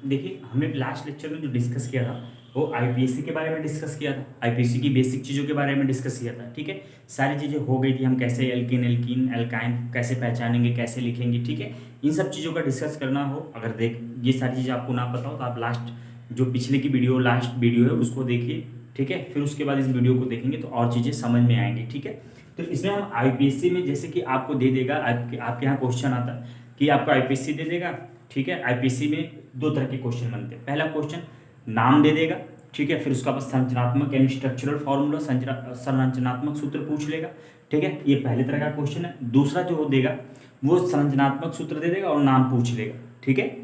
देखिए हमने last lecture में जो डिस्कस किया था वो आईपीएससी के बारे में डिस्कस किया था, आईपीएससी की बेसिक चीज़ों के बारे में डिस्कस किया था। ठीक है, सारी चीज़ें हो गई थी, हम कैसे एल्किन एल्कीन एल्काइन कैसे पहचानेंगे, कैसे लिखेंगे। ठीक है, इन सब चीज़ों का डिस्कस करना हो, अगर देख ये सारी चीज़ें आपको ना पता हो तो आप लास्ट जो पिछले की वीडियो लास्ट वीडियो है उसको देखिए। ठीक है, फिर उसके बाद इस वीडियो को देखेंगे तो और चीज़ें समझ में आएंगी। ठीक है, तो इसमें हम आईपीएससी में जैसे कि आपको दे देगा, आपके यहाँ क्वेश्चन आता है कि आपको आईपीएससी दे देगा। ठीक है, आईपीएससी में दो तरह के क्वेश्चन बनते हैं। पहला क्वेश्चन नाम दे देगा, ठीक है, फिर उसका बस संरचनात्मक यानी स्ट्रक्चरल फॉर्मूला संरचनात्मक सूत्र पूछ लेगा। ठीक है, ये पहले तरह का क्वेश्चन है। दूसरा जो देगा वो संरचनात्मक सूत्र दे देगा और नाम पूछ लेगा। ठीक है,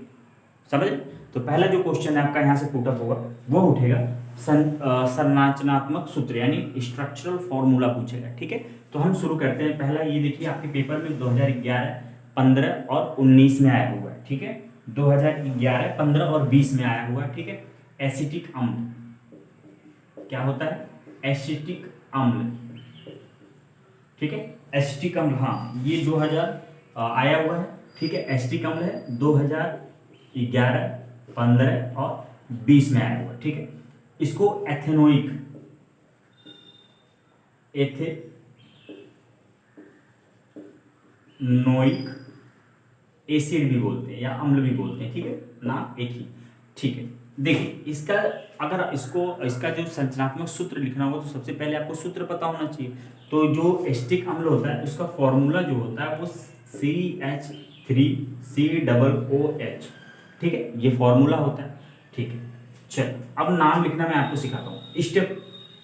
समझ। तो पहला जो क्वेश्चन है आपका यहाँ से पुटअप होगा वो उठेगा संरचनात्मक सूत्र यानी स्ट्रक्चरल फॉर्मूला पूछेगा। ठीक है, तो हम शुरू करते हैं। पहला ये देखिए आपके पेपर में 2011, 15 और 19 में आया हुआ है। ठीक है, 2011, 15 और 20 में आया हुआ है। ठीक है, एसिटिक अम्ल क्या होता है? एसिटिक अम्ल। ठीक है, एसिटिक अम्ल, हाँ ये 2000 आया हुआ है। ठीक है, एसिटिक अम्ल है 2011, 15 और 20 में आया हुआ है। ठीक है, इसको एथेनोइक एथेनोइक एसिड भी बोलते हैं या अम्ल भी बोलते हैं। ठीक है, नाम एक ही। ठीक है, देखिए इसका अगर इसका जो संरचनात्मक सूत्र लिखना होगा तो सबसे पहले आपको सूत्र पता होना चाहिए। तो जो एसिटिक अम्ल होता है उसका फॉर्मूला जो होता है वो CH3COOH। ठीक है, ये फॉर्मूला होता है। ठीक है, चलो अब नाम लिखना मैं आपको सिखाता हूँ।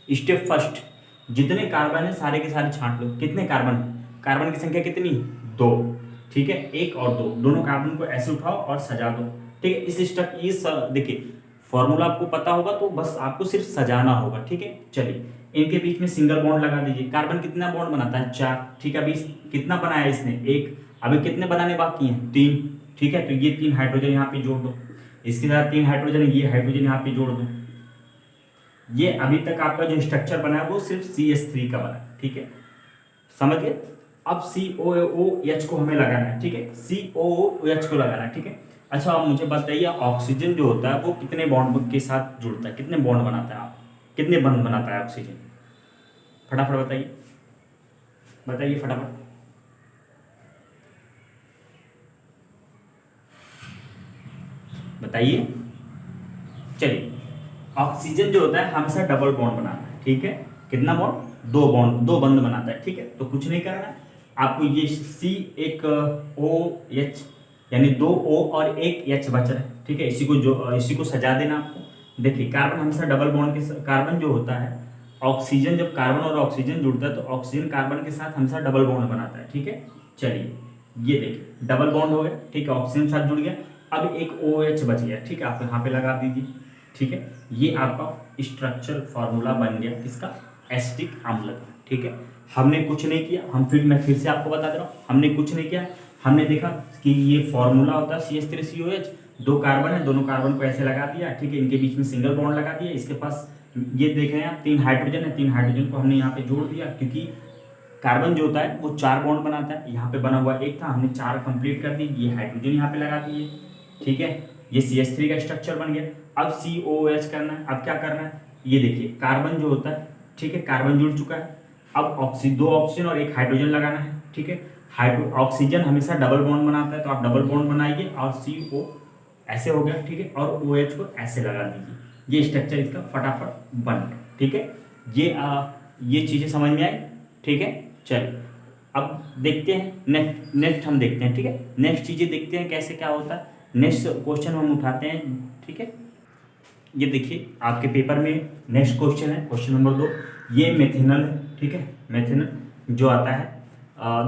स्टेप फर्स्ट, जितने कार्बन है सारे के सारे छांट लो। कितने कार्बन है? कार्बन की संख्या कितनी? 2। ठीक है, 1 और 2 दोनों कार्बन को ऐसे उठाओ और सजा दो। ठीक है, इस देखिए फॉर्मूला आपको पता होगा तो बस आपको सिर्फ सजाना होगा। ठीक है, चलिए इनके बीच में सिंगल बॉन्ड लगा दीजिए। कार्बन कितना बॉन्ड बनाता है? 4। ठीक है, अभी कितना बनाया इसने? 1। अभी कितने बनाने बाकी हैं? 3। ठीक है, तो ये 3 हाइड्रोजन यहाँ पे जोड़ दो। इसके साथ 3 हाइड्रोजन, ये हाइड्रोजन यहाँ पे जोड़ दो। ये अभी तक आपका जो स्ट्रक्चर बना है वो सिर्फ CH3 का बना है। ठीक है, समझ गए। अब COOH को हमें लगाना है। ठीक है, COOH को लगाना है। ठीक है, अच्छा आप मुझे बताइए ऑक्सीजन जो होता है वो कितने बॉन्ड के साथ जुड़ता है, कितने बॉन्ड बनाता है? आप कितने बंध बनाता है ऑक्सीजन? फटाफट बताइए, बताइए फटाफट। बताइए। चलिए, ऑक्सीजन जो होता है हमेशा डबल बॉन्ड बनाता है। ठीक है, कितना बॉन्ड? 2 बॉन्ड, 2 बंध बनाता है। ठीक है, तो कुछ नहीं करना है आपको। ये C एक OH यानी 2 O और 1 H बच रहा है। ठीक है, इसी को सजा देना आपको। देखिए कार्बन हमेशा डबल बॉन्ड के कार्बन जो होता है, ऑक्सीजन जब कार्बन और ऑक्सीजन जुड़ता है तो ऑक्सीजन कार्बन के साथ हमेशा डबल बॉन्ड बनाता है। ठीक है, चलिए ये देखिए डबल बॉन्ड हो गया। ठीक है, ऑक्सीजन साथ जुड़ गया। अब एक OH बच गया। ठीक है, आप यहाँ पे लगा दीजिए। ठीक है, ये आपका स्ट्रक्चर फॉर्मूला बन गया किसका? एसिटिक अम्ल का। ठीक है, हमने कुछ नहीं किया। मैं फिर से आपको बता दे रहा हूँ, हमने कुछ नहीं किया। हमने देखा कि ये फॉर्मूला होता है CH3COH, 2 कार्बन है, दोनों कार्बन को ऐसे लगा दिया। ठीक है, इनके बीच में सिंगल बॉन्ड लगा दिया। इसके पास ये देख रहे हैं आप 3 हाइड्रोजन है, 3 हाइड्रोजन को हमने यहाँ पे जोड़ दिया क्योंकि कार्बन जो होता है वो 4 बॉन्ड बनाता है। यहाँ पे बना हुआ 1 था, हमने 4 कंप्लीट कर दी। ये हाइड्रोजन यहाँ पे लगा दिए। ठीक है, ये CH3 का स्ट्रक्चर बन गया। अब COOH करना है। अब क्या करना है? ये देखिए कार्बन जो होता है, ठीक है, कार्बन जुड़ चुका है। अब 2 ऑक्सीजन और 1 हाइड्रोजन लगाना है। ठीक है, ऑक्सीजन हमेशा डबल बॉन्ड बनाता है तो आप डबल बॉन्ड बनाइए और CO ऐसे हो गया। ठीक है, और OH को ऐसे लगा दीजिए। ये स्ट्रक्चर इसका फटाफट बन गया। ठीक है, ये चीज़ें समझ में आई। ठीक है, चलिए अब देखते हैं नेक्स्ट हम देखते हैं। ठीक है, नेक्स्ट चीज़ें देखते हैं कैसे क्या होता है। नेक्स्ट क्वेश्चन हम उठाते हैं। ठीक है, ये देखिए आपके पेपर में नेक्स्ट क्वेश्चन है, क्वेश्चन नंबर 2। ये मेथेनॉल है। ठीक है, मेथेनॉल जो आता है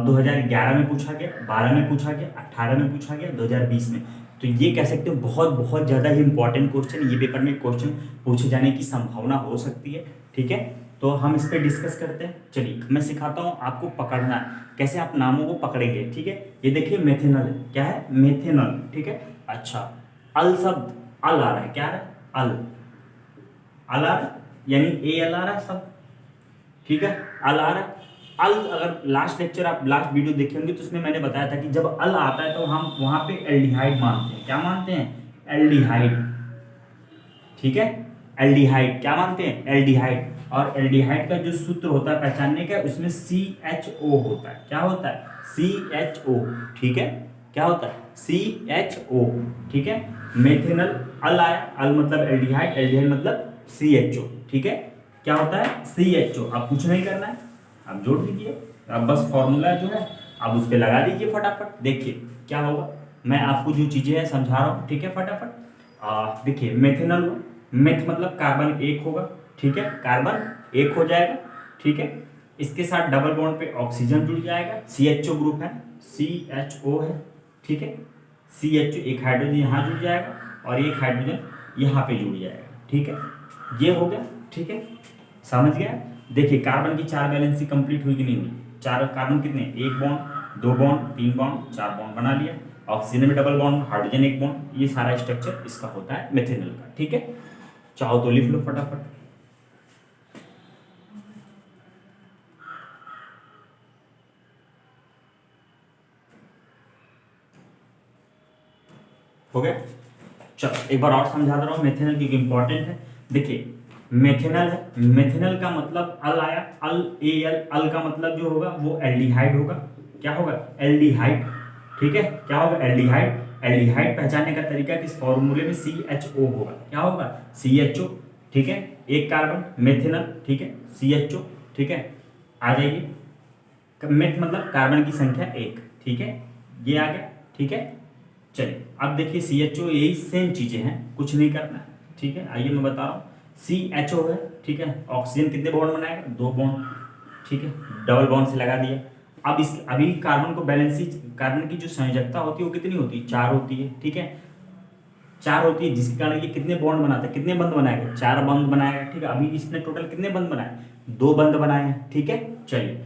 2011 में पूछा गया, 12 में पूछा गया, 18 में पूछा गया, 2020 में। तो ये कह सकते हो बहुत बहुत ज़्यादा ही इंपॉर्टेंट क्वेश्चन, ये पेपर में क्वेश्चन पूछे जाने की संभावना हो सकती है। ठीक है, तो हम इस पर डिस्कस करते हैं। चलिए मैं सिखाता हूँ आपको पकड़ना कैसे आप नामों को पकड़ेंगे। ठीक है, ये देखिए मेथेनॉल क्या है? मेथेनॉल। ठीक है, अच्छा अल शब्द अल आ रहा है, क्या आ रहा है? अल आ रहा है यानी AL आ रहा है सब। ठीक है, अल आ रहा है। अल अगर लास्ट लेक्चर आप लास्ट वीडियो देखे होंगे तो उसमें मैंने बताया था कि जब अल आता है तो हम वहां पे एल्डिहाइड मानते हैं। क्या मानते हैं? एल्डिहाइड, ठीक है, एल्डिहाइड क्या मानते हैं, एल्डिहाइड। और एल्डिहाइड का जो सूत्र होता है पहचानने का, उसमें CHO होता है, क्या होता है, CHO, ठीक है, क्या होता है, CHO, ठीक है। मेथेनल, अल आया, अल मतलब एल्डिहाइड, एल्डिहाइड मतलब CHO, ठीक है, क्या होता है, CHO। अब कुछ नहीं करना है, आप जोड़ दीजिए, अब बस फॉर्मूला जो है आप उस पर लगा दीजिए फटाफट, देखिए क्या होगा। मैं आपको जो चीज़ें हैं समझा रहा हूँ, ठीक है, फटाफट देखिए। मेथेनल, मेथ मतलब कार्बन एक होगा, ठीक है, कार्बन एक हो जाएगा, ठीक है। इसके साथ डबल बॉन्ड पे ऑक्सीजन जुड़ जाएगा, CHO ग्रुप है, CHO है, ठीक है, CHO, एक हाइड्रोजन यहाँ जुड़ जाएगा और एक हाइड्रोजन यहाँ पे जुड़ जाएगा, ठीक है, ये हो गया, ठीक है, समझ गया। देखिए कार्बन की 4 वैलेंसी कंप्लीट हुई कि नहीं हुई, 4 कार्बन कितने, 1 बॉन्ड, 2 बॉन्ड, 3 बॉन्ड, 4 बॉन्ड बना लिया। ऑक्सीजन में डबल बॉन्ड, हाइड्रोजन 1 बॉन्ड, ये सारा स्ट्रक्चर इसका होता है मेथेनल का, ठीक है। चाहो तो लिख लो फटाफट। हो गया, चलो एक बार और समझा दे रहा हूँ मेथेनल की इंपॉर्टेंट है। देखिए मेथेनल है, मेथेनल का मतलब अल आया, अल, AL, अल का मतलब जो होगा वो एल्डिहाइड होगा, क्या होगा, एल्डिहाइड, ठीक है, क्या होगा, एल्डिहाइड। एल्डिहाइड पहचानने का तरीका किस फॉर्मूले में, CHO होगा, क्या होगा, CHO, ठीक है, एक कार्बन, मेथेनल, ठीक है, CHO, ठीक है, आ जाइए। मेथ मतलब कार्बन की संख्या एक, ठीक है, ये आ गया, ठीक है। चलिए अब देखिए CHO, यही सेम चीजें हैं, कुछ नहीं करना है, ठीक है। आइए मैं बता रहा हूँ, CHO है, ठीक है, ऑक्सीजन कितने बॉन्ड बनाएगा, 2 बॉन्ड, ठीक है, डबल बॉन्ड से लगा दिया। अब इस अभी कार्बन को बैलेंसी, कार्बन की जो संयोजकता होती है वो कितनी होती है, 4 होती है, ठीक है, 4 होती है, जिसके कारण ये कितने बॉन्ड बनाता है, कितने बंद बनाएगा, 4 बंद बनाएगा, ठीक है। अभी इसने टोटल कितने बंद बनाए, 2 बंद बनाए हैं, ठीक है। चलिए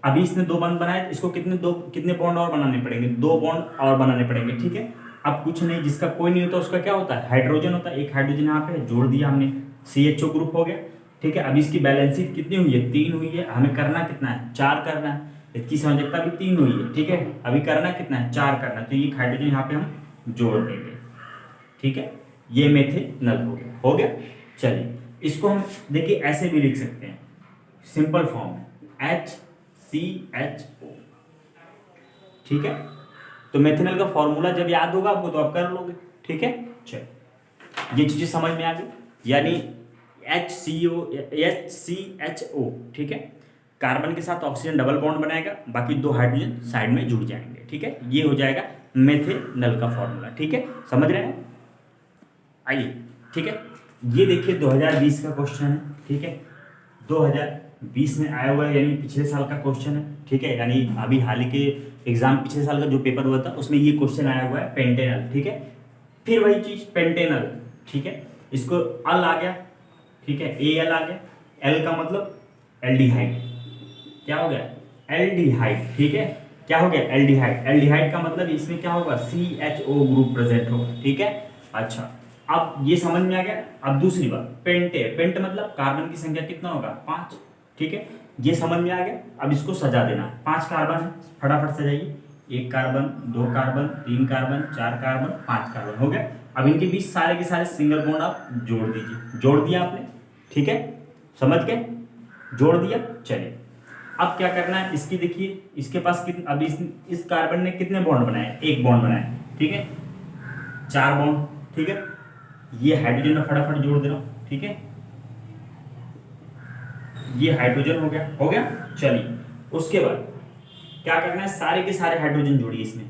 अभी इसने 2 बंद बनाए, तो इसको कितने बॉन्ड और बनाने पड़ेंगे, 2 बॉन्ड और बनाने पड़ेंगे, ठीक है। अब कुछ नहीं, जिसका कोई नहीं होता उसका क्या होता है, हाइड्रोजन होता है, एक हाइड्रोजन यहाँ पे जोड़ दिया हमने, CHO ग्रुप हो गया, ठीक है। अभी इसकी बैलेंसी कितनी हुई है, 3 हुई है, हमें करना कितना है, 4 करना है। इसकी संयोजकता भी 3 हुई है, ठीक है, अभी करना कितना है, 4 करना है, तो ये हाइड्रोजन यहाँ पे हम जोड़ देंगे, ठीक है। ये मेथेनल हो गया, हो गया। चलिए इसको हम देखिए ऐसे भी लिख सकते हैं, सिंपल फॉर्म में, HCHO, ठीक है। तो मेथेनल का फॉर्मूला जब याद होगा आपको तो आप कर लोगे, ठीक है। चलिए ये चीजें समझ में आ गई, यानी HCHO, ठीक है, कार्बन के साथ ऑक्सीजन डबल बॉन्ड बनाएगा, बाकी 2 हाइड्रोजन साइड में जुड़ जाएंगे, ठीक है, ये हो जाएगा मेथेनल का फॉर्मूला, ठीक है, समझ रहे हैं। आइए, ठीक है, ये देखिए 2020 का क्वेश्चन है, ठीक है, 2020 में आया हुआ है, यानी पिछले साल का क्वेश्चन है, ठीक है, यानी अभी हाल ही के एग्जाम, पिछले साल का जो पेपर हुआ था उसमें ये क्वेश्चन आया हुआ है, पेंटेनल, ठीक है। फिर वही चीज पेंटेनल, ठीक है, इसको अल आ गया, ठीक है, AL आ गया, एल का मतलब एल्डिहाइड, क्या हो गया, एल्डिहाइड, ठीक है, क्या हो गया, एल्डिहाइड। एल्डिहाइड का मतलब इसमें क्या होगा, CHO ग्रुप प्रेजेंट होगा, ठीक है। अच्छा अब ये समझ में आ गया। अब दूसरी बात, पेंट है, पेंट मतलब कार्बन की संख्या कितना होगा, 5, ठीक है, ये समझ में आ गया। अब इसको सजा देना, 5 कार्बन है, फटाफट सजाइए, 1 carbon, 2 carbon, 3 carbon, 4 carbon, 5 carbon, हो गया। अब इनके बीच सारे के सारे सिंगल बॉन्ड आप जोड़ दीजिए, जोड़ दिया आपने, ठीक है, समझ गए, जोड़ दिया। चलिए अब क्या करना है, इसकी देखिए, इसके पास कितने, अभी इस कार्बन ने कितने बॉन्ड बनाए, 1 बॉन्ड बनाए, ठीक है, 4 बॉन्ड, ठीक है। ये हाइड्रोजन में फटाफट जोड़ दे रहा हूं, ठीक है, ये हाइड्रोजन हो गया, हो गया। चलिए उसके बाद क्या करना है, सारे के सारे हाइड्रोजन जोड़िए इसमें,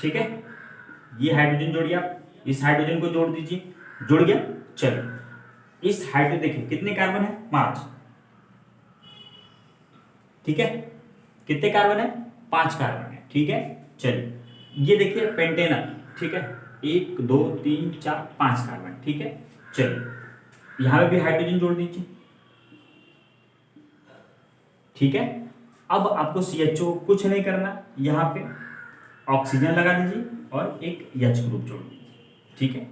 ठीक है, ये हाइड्रोजन जोड़िए आप, इस हाइड्रोजन को जोड़ दीजिए, जुड़ गया। चलिए इस हाइड्रोजन देखिए कितने कार्बन है, 5, ठीक है, कितने कार्बन है, 5 कार्बन है, ठीक है। चलिए ये देखिए पेंटेनल, ठीक है, 1 2 3 4 5 कार्बन, ठीक है। चलिए यहां पे भी हाइड्रोजन जोड़ दीजिए, ठीक है। अब आपको CHO कुछ नहीं करना, यहाँ पे ऑक्सीजन लगा दीजिए और एक H ग्रुप जोड़ दीजिए, ठीक है,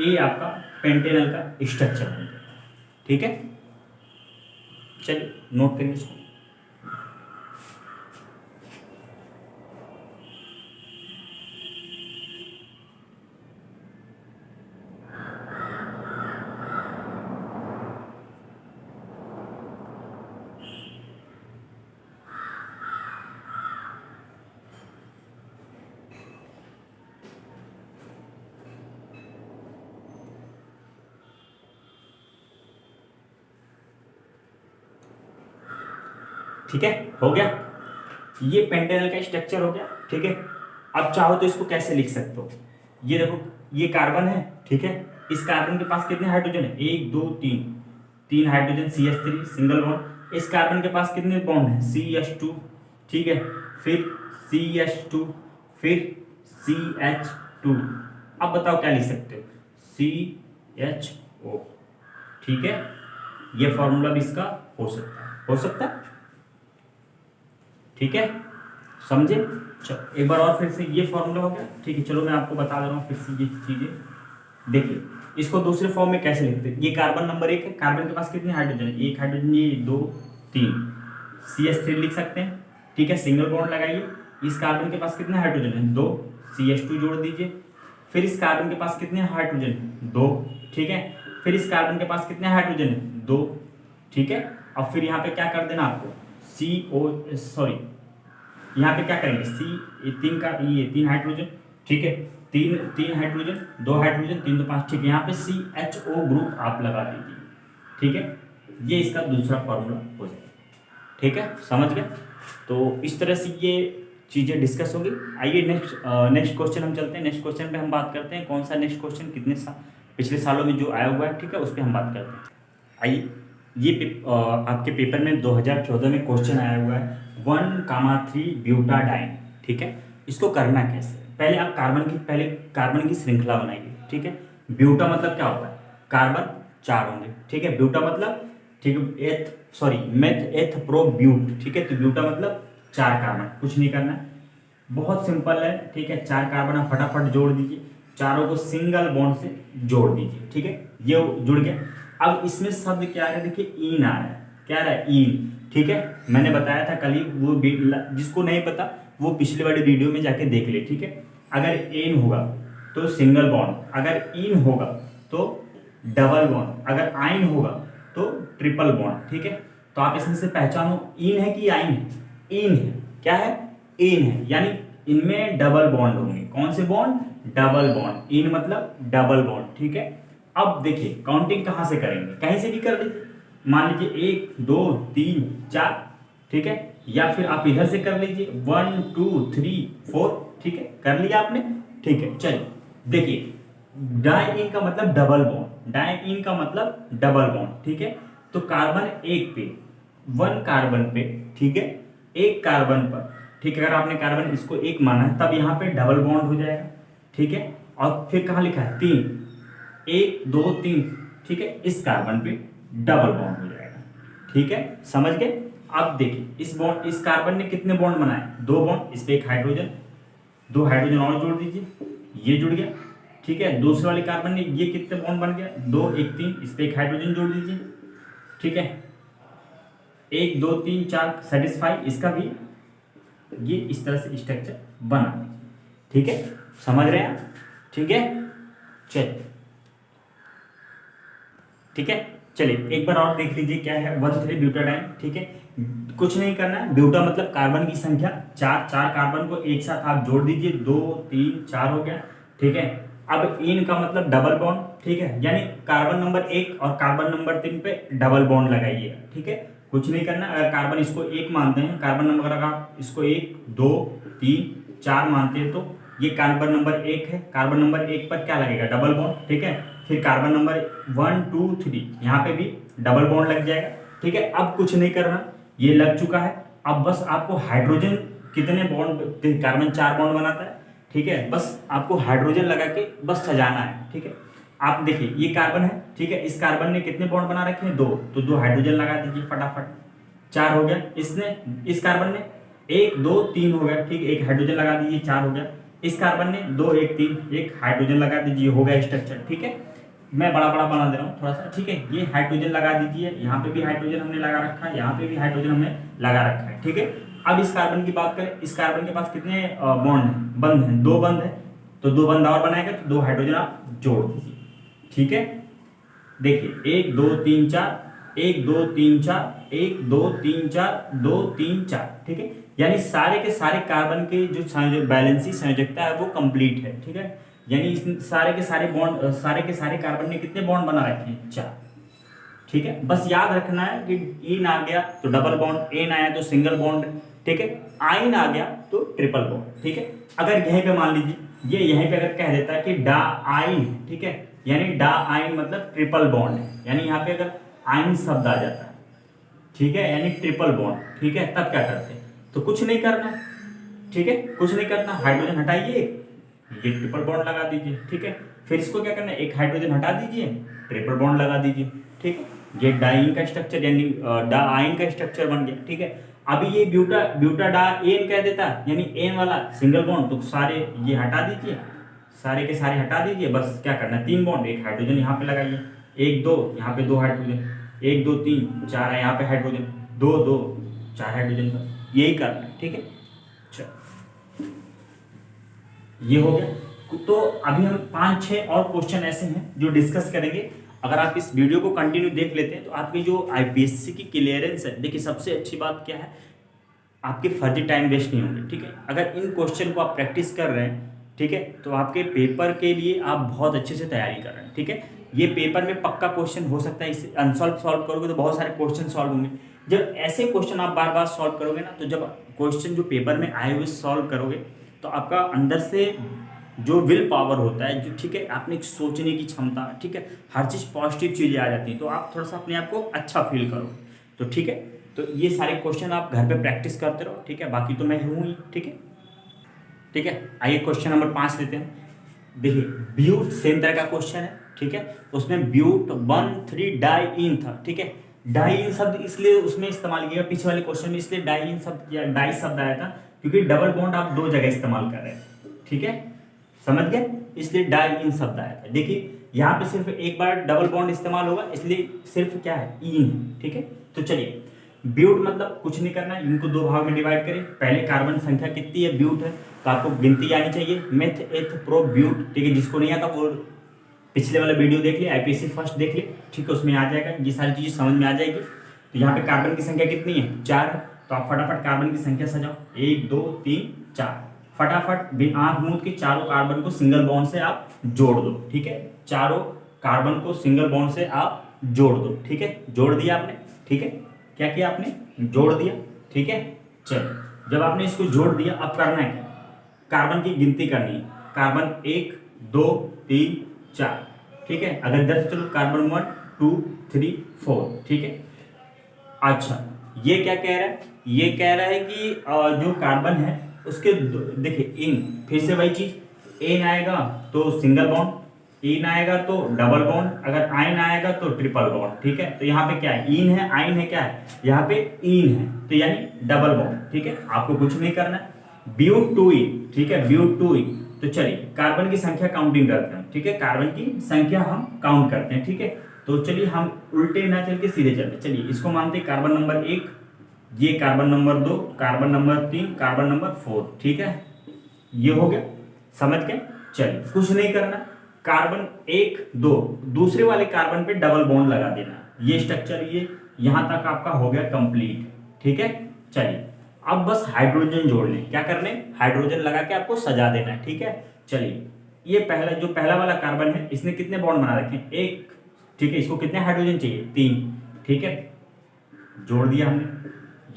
ये आपका पेंटेनल का स्ट्रक्चर बन जाएगा, ठीक है। चलिए नोट करिए इसको। ठीक है, हो गया। ये पेंटेनल का स्ट्रक्चर हो गया, ठीक है। अब चाहो तो इसको कैसे लिख सकते हो, ये देखो ये कार्बन है, ठीक है। इस कार्बन के पास कितने हाइड्रोजन है, 1 2 3, 3 हाइड्रोजन CH3 सिंगल बॉन्ड। इस कार्बन के पास कितने बॉन्ड है, CH2, ठीक है, फिर CH2, फिर CH2। अब बताओ क्या लिख सकते हो, CHO, ठीक है। ये फॉर्मूला भी इसका हो सकता है, हो सकता है, ठीक है, समझे। चलो एक बार और फिर से ये फॉर्मूला हो गया, ठीक है। चलो मैं आपको बता दे रहा हूँ फिर से ये चीजें। देखिए इसको दूसरे फॉर्म में कैसे लिखते हैं, ये कार्बन नंबर 1 है, कार्बन के पास कितने हाइड्रोजन है, 1 हाइड्रोजन, ये 2 3, CH3 लिख सकते हैं, ठीक है, सिंगल बॉन्ड लगाइए। इस कार्बन के पास कितने हाइड्रोजन है, 2, CH2 जोड़ दीजिए। फिर इस कार्बन के पास कितने हाइड्रोजन है, 2, ठीक है। फिर इस कार्बन के पास कितने हाइड्रोजन है, 2, ठीक है। अब फिर यहाँ पे क्या कर देना आपको, यहाँ पे क्या करेंगे, ये 3 हाइड्रोजन, ठीक है, 3 हाइड्रोजन, 2 हाइड्रोजन, 3 2 5, ठीक है। यहाँ पे CHO ग्रुप आप लगा दीजिए, ठीक है। ये इसका दूसरा फॉर्मूला हो जाएगा, ठीक है, समझ गए। तो इस तरह से ये चीज़ें डिस्कस होगी। आइए नेक्स्ट क्वेश्चन हम चलते हैं। नेक्स्ट क्वेश्चन पे हम बात करते हैं, कौन सा नेक्स्ट क्वेश्चन कितने पिछले सालों में जो आया हुआ है, ठीक है, उस पर हम बात करते हैं। आइए ये आपके पेपर में 2014 में क्वेश्चन आया हुआ है 1,3 ब्यूटाडाइन, ठीक है। इसको करना कैसे, पहले आप कार्बन की श्रृंखला बनाइए, ठीक है। ब्यूटा मतलब क्या होता है, कार्बन 4 होंगे, ठीक है। ब्यूटा मतलब, ठीक है, मेथ एथ प्रो ब्यूट, ठीक है। तो ब्यूटा मतलब 4 कार्बन, कुछ नहीं करना है, बहुत सिंपल है, ठीक है। 4 कार्बन आप फटाफट जोड़ दीजिए, चारों को सिंगल बॉन्ड से जोड़ दीजिए, ठीक है, ये जुड़ गया। अब इसमें शब्द क्या आ रहा है, देखिए ईन आ रहा है, क्या आ रहा है, ईन, ठीक है। मैंने बताया था कल ही, वो जिसको नहीं पता वो पिछले वाले वीडियो में जाके देख ले, ठीक है। अगर एन होगा तो सिंगल बॉन्ड, अगर इन होगा तो डबल बॉन्ड, अगर आइन होगा तो ट्रिपल बॉन्ड, ठीक है। तो आप इसमें से पहचानो इन है कि आइन है, इन है, क्या है, इन है, यानी इनमें डबल बॉन्ड होंगे। कौन से बॉन्ड, डबल बॉन्ड, इन मतलब डबल बॉन्ड, ठीक है। अब देखिए काउंटिंग कहां से करेंगे, कहीं से भी कर लीजिए, मान लीजिए 1 2 3 4, ठीक है, या फिर आप इधर से कर लीजिए 1 2 3 4, ठीक है, कर लिया आपने, ठीक है। चलिए देखिए, डाई इन का मतलब डबल बॉन्ड, डाई इन का मतलब डबल बॉन्ड, ठीक है। तो कार्बन 1 पे, 1 कार्बन पे, ठीक है, 1 कार्बन पर, ठीक है, अगर आपने कार्बन इसको 1 माना है तब यहाँ पे डबल बॉन्ड हो जाएगा, ठीक है। और फिर कहाँ लिखा है 3, 1 2 3, ठीक है, इस कार्बन पे डबल बॉन्ड हो जाएगा, ठीक है, समझ गए। अब देखिए इस कार्बन ने कितने बॉन्ड बनाए, 2 बॉन्ड, इस पे 1 हाइड्रोजन, 2 हाइड्रोजन और जोड़ दीजिए, ये जुड़ गया, ठीक है। दूसरे वाले कार्बन ने ये कितने बॉन्ड बन गया, 2 1 3, इस पे 1 हाइड्रोजन जोड़ दीजिए, ठीक है, 1 2 3 4 सेटिस्फाई, इसका भी ये इस तरह से स्ट्रक्चर बना दीजिए, ठीक है, समझ रहे हैं आप, ठीक है। चलिए ठीक है, चलिए एक बार और देख लीजिए क्या है 1,3 ब्यूटाडाइन, ठीक है। कुछ नहीं करना है, ब्यूटा मतलब कार्बन की संख्या 4 कार्बन को एक साथ आप जोड़ दीजिए, 2 3 4 हो गया, ठीक है। अब इन का मतलब डबल बॉन्ड, ठीक है, यानी कार्बन नंबर 1 और कार्बन नंबर 3 पे डबल बॉन्ड लगाइए, ठीक है, कुछ नहीं करना। अगर कार्बन इसको 1 मानते हैं, कार्बन नंबर अगर आप इसको 1 2 3 4 मानते हैं तो ये कार्बन नंबर 1 है, कार्बन नंबर 1 पर क्या लगेगा, डबल बॉन्ड, ठीक है। फिर कार्बन नंबर 1 2 3 यहाँ पे भी डबल बॉन्ड लग जाएगा, ठीक है। अब कुछ नहीं करना, ये लग चुका है। अब बस आपको हाइड्रोजन कितने बॉन्ड, कार्बन 4 बॉन्ड बनाता है, ठीक है, बस आपको हाइड्रोजन लगा के बस सजाना है, ठीक है। आप देखिए ये कार्बन है, ठीक है, इस कार्बन ने कितने बॉन्ड बना रखे हैं, 2, तो 2 हाइड्रोजन लगा दीजिए फटाफट, 4 हो गया। इस कार्बन ने 1 2 3 हो गया, ठीक है, 1 हाइड्रोजन लगा दीजिए, 4 हो गया। इस कार्बन ने 2 1 3, 1 हाइड्रोजन लगा दीजिए, हो गया स्ट्रक्चर, ठीक है। मैं बड़ा बड़ा बना दे रहा हूँ थोड़ा सा, ठीक है। ये हाइड्रोजन लगा दीजिए, यहाँ पे भी हाइड्रोजन हमने लगा रखा है, यहाँ पे भी हाइड्रोजन हमने लगा रखा है, ठीक है। अब इस कार्बन की बात करें, इस कार्बन के पास कितने बॉन्ड हैं, बंद हैं, 2 बंद है, तो 2 बंद और बनाएगा तो 2 हाइड्रोजन आप जोड़ दीजिए, ठीक है। देखिए 1 2 3 4, 1 2 3 4, 1 2 3 4, 2 3 4, ठीक है। यानी सारे के सारे कार्बन के जो बैलेंसी संयोजकता है वो कंप्लीट है, ठीक है। यानी सारे के सारे बॉन्ड, सारे के सारे कार्बन ने कितने बॉन्ड बना रखे हैं, 4, ठीक है, बस याद रखना है कि इन आ गया तो डबल बॉन्ड, एन आया तो सिंगल बॉन्ड, ठीक है, आइन आ गया तो ट्रिपल बॉन्ड, ठीक है। अगर यहीं पे मान लीजिए ये यहीं पे अगर कह देता है कि डा आइन, ठीक है, यानी डा आइन मतलब ट्रिपल बॉन्ड है, यानी यहाँ पे अगर आइन शब्द आ जाता है, ठीक है, यानी ट्रिपल बॉन्ड, ठीक है, तब क्या करते हैं, तो कुछ नहीं करना, ठीक है, कुछ नहीं करना, हाइड्रोजन हटाइए, ये ट्रिपल बॉन्ड लगा दीजिए, ठीक है, फिर इसको क्या करना है, एक हाइड्रोजन हटा दीजिए, ट्रिपल बॉन्ड लगा दीजिए, ठीक है, ये डाइन का स्ट्रक्चर यानी डा आइन का स्ट्रक्चर बन गया, ठीक है। अभी ये ब्यूटा ब्यूटा डा एन कह देता यानी एन वाला सिंगल बॉन्ड, तो सारे ये हटा दीजिए, सारे के सारे हटा दीजिए, बस क्या करना है, 3 बॉन्ड, एक हाइड्रोजन यहाँ पे लगाइए, 1 2 यहाँ पे 2 हाइड्रोजन, 1 2 3 4 है यहाँ पे हाइड्रोजन, 2 2 4 हाइड्रोजन, बस यही करना है, ठीक है। अच्छा, ये हो गया। तो अभी हम 5-6 और क्वेश्चन ऐसे हैं जो डिस्कस करेंगे। अगर आप इस वीडियो को कंटिन्यू देख लेते हैं तो आपकी जो आईपीएससी की क्लियरेंस है, देखिए सबसे अच्छी बात क्या है, आपके फर्जी टाइम वेस्ट नहीं होंगे, ठीक है। अगर इन क्वेश्चन को आप प्रैक्टिस कर रहे हैं, ठीक है, तो आपके पेपर के लिए आप बहुत अच्छे से तैयारी कर रहे हैं, ठीक है। ये पेपर में पक्का क्वेश्चन हो सकता है, इसे अनसॉल्व सॉल्व करोगे तो बहुत सारे क्वेश्चन सॉल्व होंगे। जब ऐसे क्वेश्चन आप बार बार सॉल्व करोगे ना, तो जब क्वेश्चन जो पेपर में आए हुए सॉल्व करोगे तो आपका अंदर से जो विल पावर होता है, जो, ठीक है, आपने सोचने की क्षमता, ठीक है, हर चीज़ पॉजिटिव चीज़ें आ जाती हैं, तो आप थोड़ा सा अपने आप को अच्छा फील करो, तो ठीक है। तो ये सारे क्वेश्चन आप घर पे प्रैक्टिस करते रहो, ठीक है, बाकी तो मैं हूँ ही, ठीक है, ठीक है। आइए क्वेश्चन नंबर 5 लेते हैं। देखिए ब्यूट सेम तरह का क्वेश्चन है, ठीक है, उसमें ब्यूट 1,3 डाइइन था, ठीक है। डाइइन शब्द इसलिए उसमें इस्तेमाल किया, पीछे वाले क्वेश्चन में इसलिए डाइइन शब्द या डाई शब्द आया था क्योंकि डबल बॉन्ड आप 2 जगह इस्तेमाल कर रहे हैं, ठीक है, समझ गए, इसलिए डाइइन शब्द आया था। देखिए यहाँ पे सिर्फ एक बार डबल बॉन्ड इस्तेमाल होगा, इसलिए सिर्फ क्या है, इन है, ठीक है। तो चलिए, ब्यूट मतलब कुछ नहीं करना, इनको 2 भाग में डिवाइड करें, पहले कार्बन संख्या कितनी है, ब्यूट है, तो आपको गिनती आनी चाहिए, मेथ एथ प्रो ब्यूट, ठीक है, जिसको नहीं आता वो पिछले वाला वीडियो देख ले, आईपीएससी फर्स्ट देख ले, ठीक है, उसमें आ जाएगा, ये सारी चीज़ें समझ में आ जाएगी। तो यहाँ पे कार्बन की संख्या कितनी है, 4, तो आप फटाफट कार्बन की संख्या सजाओ, 1 2 3 4, फटाफट आंख मूंद के चारों कार्बन को सिंगल बॉन्ड से आप जोड़ दो, ठीक है, चारों कार्बन को सिंगल बॉन्ड से आप जोड़ दो, ठीक है, जोड़ दिया आपने, ठीक है, क्या किया आपने, जोड़ दिया, ठीक है। चलो जब आपने इसको जोड़ दिया, अब करना है क्या, कार्बन की गिनती करनी है, कार्बन 1 2 3 4, ठीक है, अगर 10 चलो कार्बन 1 2 3 4, ठीक है। अच्छा, ये क्या कह रहा है, ये कह रहा है कि जो कार्बन है उसके देखिए इन, फिर से वही चीज, एन आएगा तो सिंगल बॉन्ड, इन आएगा तो डबल बॉन्ड, अगर आइन आएगा तो ट्रिपल बॉन्ड, ठीक है। तो यहाँ पे क्या है, इन है, आइन है, क्या है यहाँ पे इन है, तो यानी डबल बॉन्ड, ठीक है, आपको कुछ नहीं करना है, ब्यूट 2 इन, ठीक है, ब्यूट 2 इन। तो चलिए कार्बन की संख्या काउंटिंग करते हैं, ठीक है, कार्बन की संख्या हम काउंट करते हैं, ठीक है। तो चलिए हम उल्टे ना चल के सीधे चलते, चलिए इसको मानते हैं कार्बन नंबर 1, ये carbon number 2, carbon number 3, carbon number 4, ठीक है, ये हो गया, समझ गए। चलिए कुछ नहीं करना, कार्बन 1 2 दूसरे वाले कार्बन पे डबल बॉन्ड लगा देना, ये स्ट्रक्चर ये यहां तक आपका हो गया कंप्लीट, ठीक है। चलिए अब बस हाइड्रोजन जोड़ लें, क्या करने, हाइड्रोजन लगा के आपको सजा देना है, ठीक है। चलिए ये पहला जो पहला वाला कार्बन है, इसने कितने बॉन्ड बना रखे हैं, 1, ठीक है, इसको कितने हाइड्रोजन चाहिए, 3, ठीक है, जोड़ दिया हमने,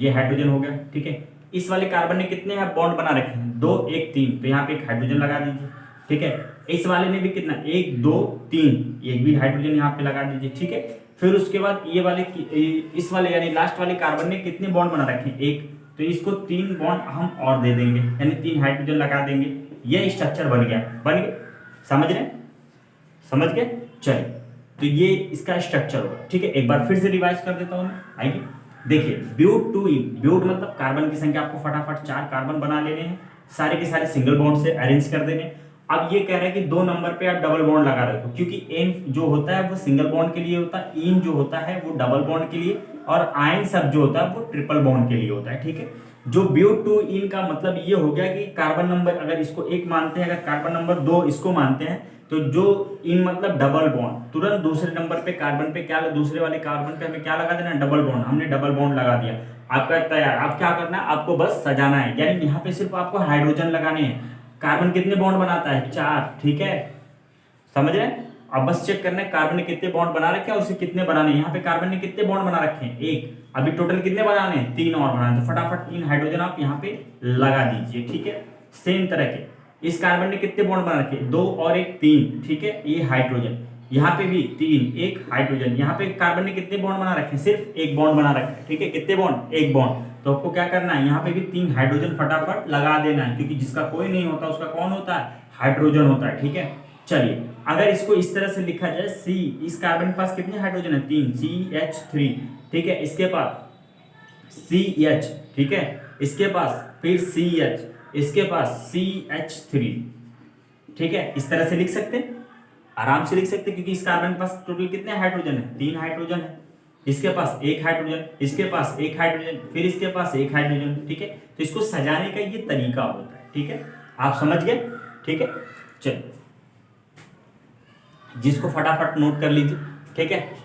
ये हाइड्रोजन हो गया, ठीक है। इस वाले कार्बन ने कितने बॉन्ड बना रखे हैं, 2 1 3, तो यहाँ पे एक हाइड्रोजन लगा दीजिए, ठीक है। इस वाले ने भी कितना, 1 2 3, एक भी हाइड्रोजन यहाँ पे लगा दीजिए, ठीक है। फिर उसके बाद ये वाले इस वाले यानी लास्ट वाले कार्बन ने कितने बॉन्ड बना रखे हैं, 1, तो इसको 3 बॉन्ड हम और दे देंगे, यानी 3 हाइड्रोजन लगा देंगे, ये स्ट्रक्चर बन गया, बन गया, समझ रहे, समझ गए। चलिए तो ये इसका स्ट्रक्चर होगा, ठीक है, एक बार फिर से रिवाइज कर देता हूँ मैं, आइए देखिए, ब्यूट 2 इन, ब्यूट मतलब कार्बन की संख्या आपको फटाफट 4 कार्बन बना लेने हैं, सारे के सारे सिंगल बॉन्ड से अरेंज कर देने। अब ये कह रहा है कि 2 नंबर पे आप डबल बॉन्ड लगा रखो, क्योंकि एन जो होता है वो सिंगल बॉन्ड के लिए होता है, इन जो होता है वो डबल बॉन्ड के लिए, और आइन सब जो होता है वो ट्रिपल बॉन्ड के लिए होता है, ठीक है। जो ब्यूट 2 इन का मतलब ये हो गया कि कार्बन नंबर अगर इसको 1 मानते हैं, अगर कार्बन नंबर 2 इसको मानते हैं, तो जो इन मतलब डबल बॉन्ड, तुरंत दूसरे नंबर पे कार्बन पे क्या, दूसरे वाले कार्बन पे हमें क्या लगा देना, डबल बॉन्ड, हमने डबल बॉन्ड लगा दिया, आपका तैयार। अब क्या करना है, आपको बस सजाना है, यानी यहाँ पे सिर्फ आपको हाइड्रोजन लगाने हैं। कार्बन कितने बॉन्ड बनाता है, 4, ठीक है, समझ रहे हैं। अब बस चेक करना है कार्बन ने कितने बॉन्ड बना रखे हैं, उसे कितने बनाने हैं। यहाँ पे कार्बन ने कितने बॉन्ड बना रखे हैं, एक, अभी टोटल कितने बनाने हैं, 3 और बनाने, तो फटाफट 3 हाइड्रोजन आप यहाँ पे लगा दीजिए, ठीक है। सेम तरह के इस कार्बन ने कितने बॉन्ड बना रखे हैं, 2 और 1 3, ठीक है, ये हाइड्रोजन, यहाँ पे भी 3 1 हाइड्रोजन, यहाँ पे कार्बन ने कितने बॉन्ड बना रखे हैं, सिर्फ एक बॉन्ड बना रखा है, ठीक है, कितने बॉन्ड, एक बॉन्ड, तो आपको क्या करना है, यहाँ पे भी 3 हाइड्रोजन फटाफट लगा देना है, क्योंकि जिसका कोई नहीं होता उसका कौन होता है, हाइड्रोजन होता है, ठीक है। चलिए अगर इसको इस तरह से लिखा जाए, सी, इस कार्बन के पास कितने हाइड्रोजन है, 3, CH3, ठीक है, इसके पास CH, ठीक है, इसके पास फिर CH, इसके पास CH3, ठीक है, इस तरह से लिख सकते हैं, आराम से लिख सकते हैं, क्योंकि इस कार्बन के पास टोटल कितने हाइड्रोजन है, 3 हाइड्रोजन है, इसके पास 1 हाइड्रोजन, इसके पास 1 हाइड्रोजन, फिर इसके पास 1 हाइड्रोजन, ठीक है। तो इसको सजाने का ये तरीका होता है, ठीक है, आप समझ गए, ठीक है। चलिए जिसको फटाफट नोट कर लीजिए, ठीक है।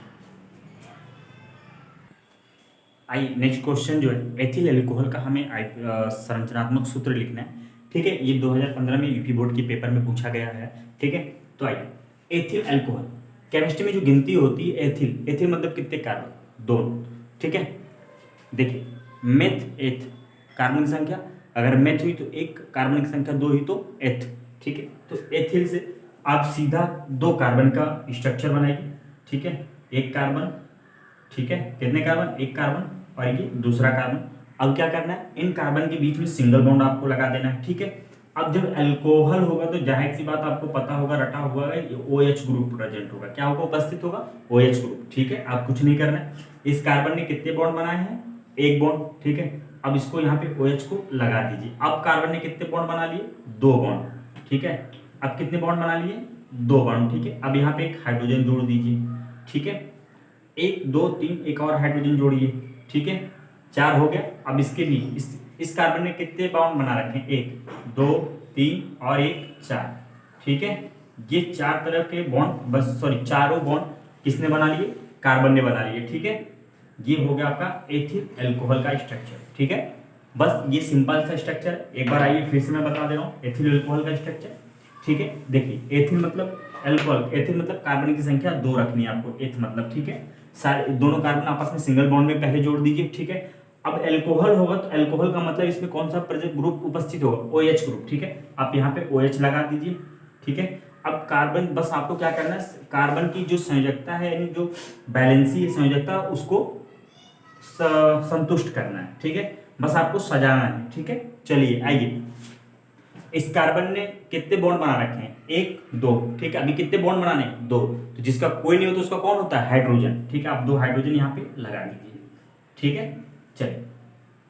आइए नेक्स्ट क्वेश्चन जो है, एथिल एल्कोहल का हमें संरचनात्मक सूत्र लिखना है, ठीक है, ये 2015 में यूपी बोर्ड के पेपर में पूछा गया है, ठीक है। तो आइए, एथिल एल्कोहल केमिस्ट्री में जो गिनती होती है, एथिल, एथिल मतलब कितने कार्बन, 2, ठीक है। देखिए मेथ एथ, कार्बन की संख्या, अगर मेथ हुई तो 1, कार्बन की संख्या 2 हुई तो एथ, ठीक है। तो एथिल से आप सीधा 2 कार्बन का स्ट्रक्चर बनाइए, ठीक है, एक कार्बन, ठीक है, कितने कार्बन, एक कार्बन और ये दूसरा कार्बन। अब क्या करना है, इन कार्बन के बीच में सिंगल बॉन्ड आपको लगा देना है, ठीक है। अब जब अल्कोहल होगा तो जाहिर सी बात आपको पता होगा, रटा हुआ है, OH ग्रुप प्रेजेंट होगा, क्या होगा, उपस्थित होगा, OH ग्रुप, ठीक है। आप कुछ नहीं करना है, इस कार्बन ने कितने बॉन्ड बनाए हैं, एक बॉन्ड, ठीक है। अब इसको यहाँ पे OH को लगा दीजिए। अब कार्बन ने कितने बॉन्ड बना लिए, 2 बॉन्ड, ठीक है। अब कितने बॉन्ड बना लिए, 2 बॉन्ड, ठीक है। अब यहाँ पे एक हाइड्रोजन जोड़ दीजिए, ठीक है, 1 2 3, एक और हाइड्रोजन जोड़िए, ठीक है, 4 हो गया। अब इसके भी इस कार्बन ने कितने बॉन्ड बना रखे हैं, 1 2 3 और 1 4, ठीक है। ये 4 तरह के बॉन्ड, बस सॉरी, चारों बॉन्ड किसने बना लिए, कार्बन ने बना लिए, ठीक है। ये हो गया आपका एथिल एल्कोहल का स्ट्रक्चर, ठीक है। बस ये सिंपल सा स्ट्रक्चर, एक बार आइए फिर से मैं बता दे रहा हूँ एथिल एल्कोहल का स्ट्रक्चर, ठीक है। देखिए एथिल मतलब एल्कोहल, एथिल मतलब कार्बन की संख्या 2 रखनी है आपको, एथ मतलब, ठीक है। सारे दोनों कार्बन आपस में सिंगल बॉन्ड में पहले जोड़ दीजिए, ठीक है। अब एल्कोहल होगा तो एल्कोहल का मतलब इसमें कौन सा ग्रुप उपस्थित होगा, OH ग्रुप, ठीक है। आप यहाँ पे OH लगा दीजिए, ठीक है। अब कार्बन, बस आपको क्या करना है, कार्बन की जो संयोजकता है, यानी जो बैलेंसी है संयोजकता, उसको संतुष्ट करना है, ठीक है, बस आपको सजाना है, ठीक है। चलिए आइए, इस कार्बन ने कितने बॉन्ड बना रखे हैं, 1 2, ठीक है। अभी कितने बॉन्ड बनाने हैं, 2, तो जिसका कोई नहीं होता उसका कौन होता है, हाइड्रोजन, ठीक है। आप 2 हाइड्रोजन यहाँ पे लगा दीजिए, ठीक है। चलिए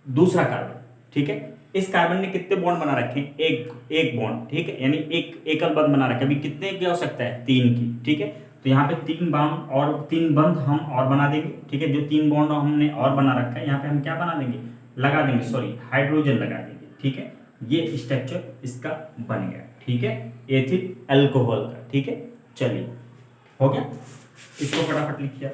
दूसरा कार्बन, ठीक है, इस कार्बन ने कितने बॉन्ड बना रखे हैं, एक बॉन्ड, ठीक है, यानी एक एकल बंध बना रखे, अभी कितने की आवश्यकता है, 3 की, ठीक है। तो यहाँ पे 3 बॉन्ड और 3 बंध हम और बना देंगे, ठीक है। जो 3 बॉन्ड हमने और बना रखा है, यहाँ पे हम क्या बना देंगे, लगा देंगे, सॉरी, हाइड्रोजन लगा देंगे, ठीक है। ये स्ट्रक्चर इसका बन गया, ठीक है, एथिल एल्कोहल का, ठीक है। चलिए हो गया, इसको फटाफट लिखिए,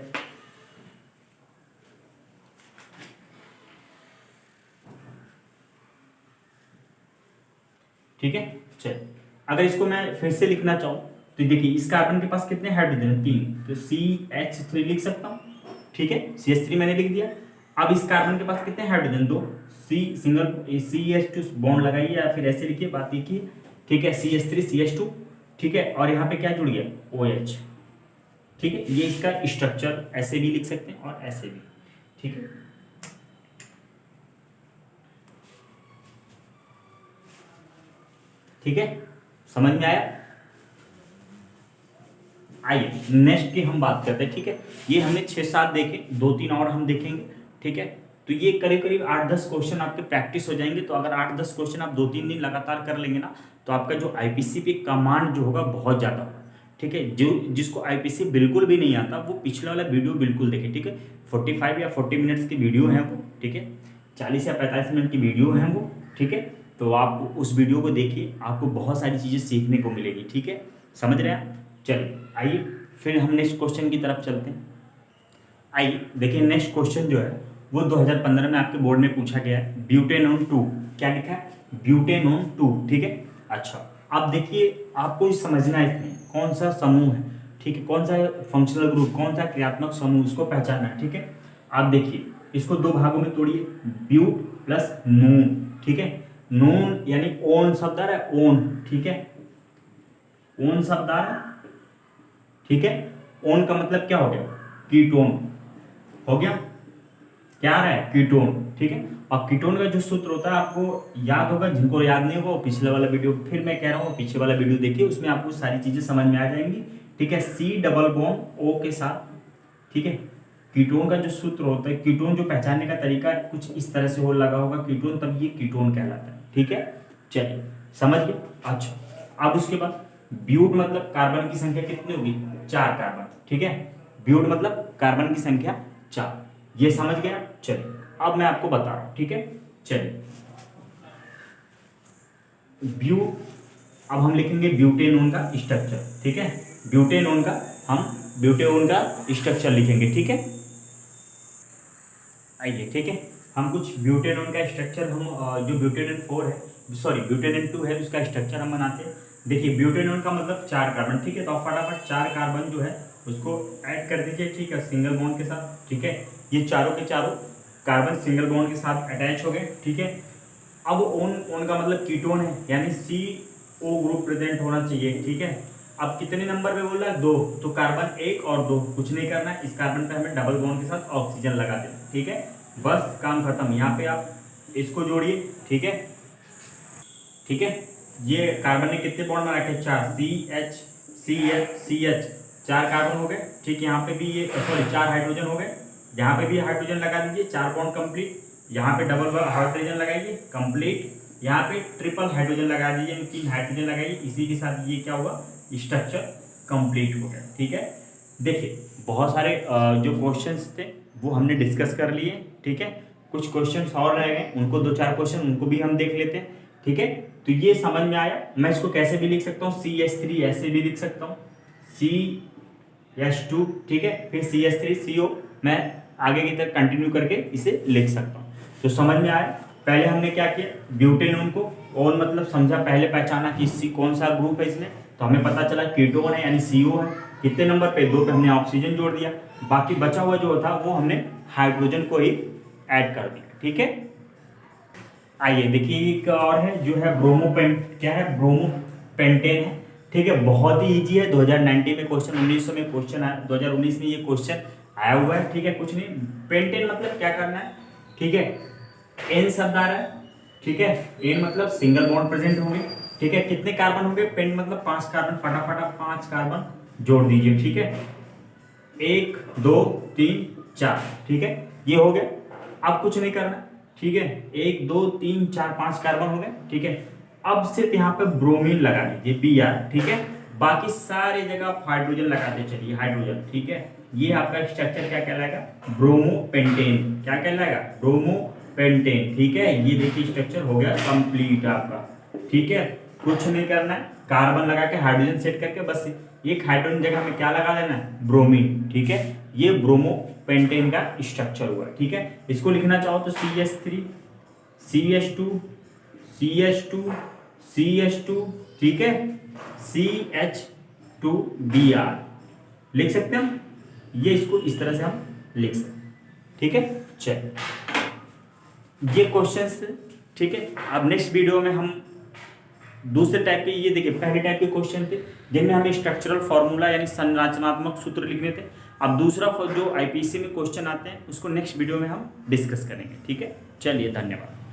ठीक है। चलिए अगर इसको मैं फिर से लिखना चाहूँ तो देखिए, इस कार्बन के पास कितने हाइड्रोजन है, 3, तो CH3 लिख सकता हूँ, ठीक है, CH3 मैंने लिख दिया। अब इस कार्बन के पास कितने हाइड्रोजन, 2, सिंगल CH2 बॉन्ड लगाइए या फिर ऐसे लिखिए, बात लिखिए, ठीक है, CH3 CH2, ठीक है। और यहाँ पे क्या जुड़ गया, OH, ठीक है। ये इसका स्ट्रक्चर ऐसे भी लिख सकते हैं और ऐसे भी, ठीक है। ठीक है, समझ में आया। आइए नेक्स्ट की हम बात करते हैं, ठीक है। ये हमने 6-7 देखे, 2-3 और हम देखेंगे, ठीक है। तो ये करीब करीब 8-10 क्वेश्चन आपके प्रैक्टिस हो जाएंगे। तो अगर 8-10 क्वेश्चन आप 2-3 दिन लगातार कर लेंगे ना, तो आपका जो IPC पे कमांड जो होगा बहुत ज़्यादा होगा, ठीक है। जो जिसको IPC बिल्कुल भी नहीं आता वो पिछला वाला वीडियो बिल्कुल देखे, ठीक है। 45 या 40 मिनट्स की वीडियो है वो, ठीक है, 40 या 45 मिनट की वीडियो है वो, ठीक है। तो आप उस वीडियो को देखिए, आपको बहुत सारी चीज़ें सीखने को मिलेगी, ठीक है, समझ रहे हैं। चलिए आइए फिर हम नेक्स्ट क्वेश्चन की तरफ चलते हैं। आइए देखिए, नेक्स्ट क्वेश्चन जो है वो 2015 में आपके बोर्ड में पूछा गया है, ब्यूटेनोन 2, क्या लिखा है, ब्यूटेनोन 2, ठीक है। अच्छा अब देखिए, आपको समझना है इसमें कौन सा समूह है, ठीक है, कौन सा फंक्शनल ग्रुप, कौन सा क्रियात्मक समूह, उसको पहचानना है। ठीक है, आप देखिए इसको दो भागों में तोड़िए, ब्यूट प्लस नून। ठीक है, नून यानी ओन शब्द आ रहा है, ओन। ठीक है, ओन शब्द आ रहा है। ठीक है, ओन का मतलब क्या हो गया, कीटोन हो गया। क्या आ रहा है, कीटोन। ठीक है, और कीटोन का जो सूत्र होता है आपको याद होगा, जिनको याद नहीं होगा वो पिछले वाला वीडियो, फिर मैं कह रहा हूँ पीछे वाला वीडियो देखिए, उसमें आपको सारी चीजें समझ में आ जाएंगी। ठीक है, C डबल बॉन्ड O के साथ। ठीक है, कीटोन का जो सूत्र होता है, कीटोन जो पहचानने का तरीका कुछ इस तरह से हो लगा होगा कीटोन, तब ये कीटोन कहलाता है। ठीक है, चलिए समझ गए। अच्छा, अब उसके बाद ब्यूट मतलब कार्बन की संख्या कितनी होगी, 4 कार्बन। ठीक है, ब्यूट मतलब कार्बन की संख्या 4, ये समझ गया। चलिए अब मैं आपको बता रहा हूं। ठीक है, चलिए अब हम लिखेंगे ब्यूटेनोन का स्ट्रक्चर। ठीक है, ब्यूटेनोन का स्ट्रक्चर लिखेंगे। ठीक है, आइए। ठीक है, हम कुछ ब्यूटेनोन का स्ट्रक्चर, हम जो ब्यूटेनोन 4 है, सॉरी ब्यूटेनोन 2 है, उसका स्ट्रक्चर हम बनाते हैं। देखिए ब्यूटेनोन का मतलब 4 कार्बन। ठीक है, तो आप फटाफट 4 कार्बन जो है उसको ऐड कर दीजिए। ठीक है, सिंगल बॉन्ड के साथ। ठीक है, ये चारों के चारों कार्बन सिंगल बॉन्ड के साथ अटैच हो गए। ठीक है, अब ओन का मतलब कीटोन है, यानी CO ग्रुप प्रेजेंट होना चाहिए। ठीक है, अब कितने नंबर पे बोल रहा है, 2, तो कार्बन 1 और 2, कुछ नहीं करना है, इस कार्बन पे हमें डबल बॉन्ड के साथ ऑक्सीजन लगा देना। ठीक है, बस काम खत्म। यहाँ पे आप इसको जोड़िए। ठीक है, ठीक है, ये कार्बन ने कितने बॉन्ड बना रखे, 4, CH 4 कार्बन हो गए। ठीक, यहाँ पे भी ये सॉरी 4 हाइड्रोजन हो गए, यहाँ पे भी हाइड्रोजन लगा दीजिए, 4 बॉन्ड कंप्लीट। यहाँ पे डबल हाइड्रोजन लगाइए, कंप्लीट। यहाँ पे ट्रिपल हाइड्रोजन लगा दीजिए, 3 हाइड्रोजन लगाइए। इसी के साथ ये क्या हुआ, स्ट्रक्चर कंप्लीट हो गया। ठीक है, देखिए बहुत सारे जो क्वेश्चंस थे वो हमने डिस्कस कर लिए। ठीक है, कुछ क्वेश्चंस और रह गए, उनको 2-4 क्वेश्चन उनको भी हम देख लेते हैं। ठीक है, तो ये समझ में आया। मैं इसको कैसे भी लिख सकता हूँ, CH3 ऐसे भी लिख सकता हूँ, CH2। ठीक है, फिर CH3CO, मैं आगे की तरफ कंटिन्यू करके इसे लिख सकता हूँ। तो समझ में आया। पहले हमने क्या किया, ब्यूटेनोन को ओन मतलब समझा, पहले पहचाना कि सी कौन सा ग्रुप है इसमें, तो हमें पता चला कीटोन है यानी CO है। कितने नंबर पे, 2 पे हमने ऑक्सीजन जोड़ दिया, बाकी बचा हुआ जो था वो हमने हाइड्रोजन को ही ऐड कर दिया। ठीक है, आइए देखिए एक और है जो है क्या है, ब्रोमोपेंटेन है। ठीक है, बहुत ही इजी है, 2019 में क्वेश्चन, 1900 में क्वेश्चन आया, 2019 में ये क्वेश्चन आया हुआ है। ठीक है, कुछ नहीं, पेंटेन मतलब क्या करना है। ठीक है, N शब्द आ रहा है। ठीक है, N मतलब सिंगल बॉन्ड प्रेजेंट होंगे। ठीक है, कितने कार्बन होंगे, पेंट मतलब 5 कार्बन, फटाफट आप 5 कार्बन जोड़ दीजिए। ठीक है, 1 2 3 4। ठीक है, ये हो गया, अब कुछ नहीं करना। ठीक है, 1 2 3 4 5 कार्बन हो गए। ठीक है, अब सिर्फ यहाँ पे ब्रोमीन लगा दीजिए, Br। ठीक है, बाकी सारे जगह आप हाइड्रोजन लगाते चलिए, हाइड्रोजन। ठीक है, ये आपका स्ट्रक्चर क्या कहलाएगा, ब्रोमोपेंटेन। क्या कहलाएगा, ब्रोमोपेंटेन। ठीक है, ये देखिए स्ट्रक्चर हो गया कंप्लीट आपका। ठीक है, कुछ नहीं करना है, कार्बन लगा के हाइड्रोजन सेट करके बस एक हाइड्रोजन जगह में क्या लगा देना है, ब्रोमीन। ठीक है, ये ब्रोमोपेंटेन का स्ट्रक्चर हुआ। ठीक है, इसको लिखना चाहो तो CH3 CH2 CH2 CH2। ठीक है, CH2Br लिख सकते हैं हम, ये इसको इस तरह से हम लिख सकते हैं। ठीक है, चलिए ये क्वेश्चंस। ठीक है, अब नेक्स्ट वीडियो में हम दूसरे टाइप के, ये देखिए पहले टाइप के क्वेश्चन थे जिनमें हमें स्ट्रक्चरल फॉर्मूला यानी संरचनात्मक सूत्र लिखने थे। अब दूसरा जो IPC में क्वेश्चन आते हैं उसको नेक्स्ट वीडियो में हम डिस्कस करेंगे। ठीक है, चलिए धन्यवाद।